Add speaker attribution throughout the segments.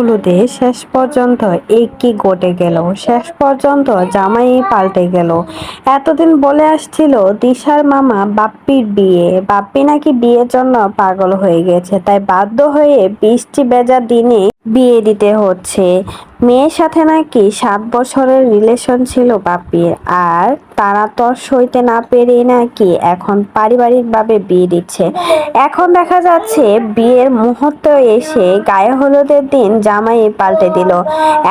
Speaker 1: হলুদে শেষ পর্যন্ত কি ঘটে গেল, শেষ পর্যন্ত জামাই পাল্টে গেল। এতদিন বলে আসছিল দিশার মামা বাপ্পির বিয়ে, বাপ্পি নাকি বিয়ের জন্য পাগল হয়ে গেছে, তাই বাধ্য হয়ে বৃষ্টি ভেজা দিনে বিয়ে দিতে হচ্ছে। মেয়ের সাথে নাকি 7 বছরের রিলেশন ছিল বাপ্পির, আর তারা তো সইতে না পেরে নাকি এখন পারিবারিকভাবে বিয়ে দিচ্ছে। এখন দেখা যাচ্ছে বিয়ের মুহূর্ত এসে গায়ে হলুদের দিন জামাই পাল্টে দিল।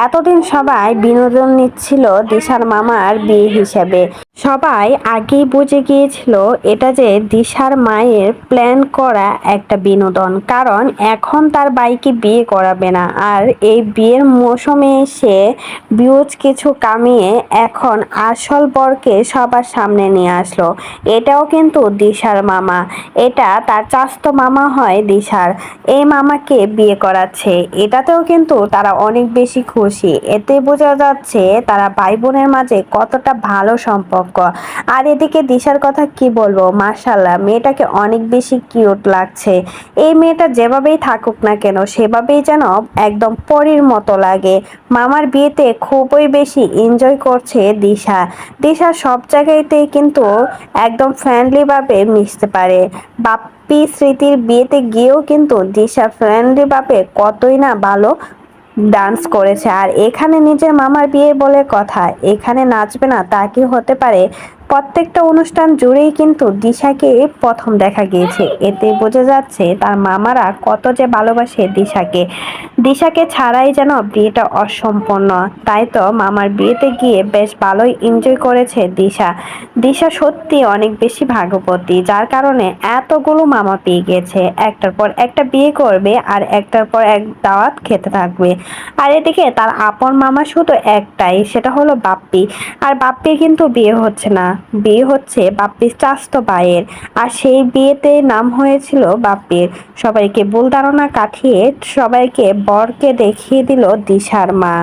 Speaker 1: এতদিন সবাই বিনোদন নিচ্ছিল দিশার মামার বিয়ে হিসেবে, সবাই আগেই বুঝে গিয়েছিল এটা যে দিশার মায়ের প্ল্যান করা একটা বিনোদন, কারণ এখন তার বাইকে বিয়ে করাবে না। আর এই বিয়ের মৌসুমে এসে ভিউজ কিছু কামিয়ে এখন আসল বরকে সবার সামনে নিয়ে আসলো। এটাও কিন্তু দিশার মামা, এটা তার চাচাতো মামা হয় দিশার, এই মামাকে বিয়ে করাচ্ছে। এটাতেও কিন্তু তারা অনেক বেশি খুশি। এতে বোঝা যাচ্ছে তারা ভাই বোনের মাঝে কতটা ভালো সম্পর্ক। আর এদিকে দিশার কথা কি বলবো, মাশাআল্লাহ মেয়েটাকে অনেক বেশি কিউট লাগছে। এই মেয়েটা যেভাবেই থাকুক না কেন সেভাবেই যেন একদম পরীর মতো লাগে। মামার বিয়েতে খুবই বেশি এনজয় করছে দিশা। দিশা সব জায়গাতেই কিন্তু একদম ফ্রেন্ডলি ভাবে মিশতে পারে। বাপ্পি স্মৃতির বিয়েতে গিয়েও কিন্তু দিশা ফ্রেন্ডলি ভাবে কতই না ভালো ডান্স করেছে। আর এখানে নিজের মামার বিয়ে বলে কথা, এখানে নাচবে না তা কি হতে পারে? প্রত্যেকটা অনুষ্ঠান জুড়েই কিন্তু দিশাকে প্রথম দেখা গিয়েছে। এতে বোঝা যাচ্ছে তার মামারা কত যে ভালোবাসে দিশাকে। দিশাকে ছাড়াই যেন বিয়েটা অসম্পূর্ণ। তাই তো মামার বিয়েতে গিয়ে বেশ ভালোই এনজয় করেছে দিশা। দিশা সত্যি অনেক বেশি ভাগ্যবতী, যার কারণে এতগুলো মামা পেয়ে গেছে। একটার পর একটা বিয়ে করবে আর একটার পর এক দাওয়াত খেতে থাকবে। আর এদিকে তার আপন মামা শুধু একটাই, সেটা হলো বাপ্পি। আর বাপ্পির কিন্তু বিয়ে হচ্ছে না, বিয়ে হচ্ছে বাপ্পির চাচাতো ভাইয়ের। আর সেই বিয়েতে নাম হয়েছিল বাপ্পির। সবাইকে ভুল ধারণা কাটিয়ে সবাইকে বরকে দেখিয়ে দিল দিশার মা।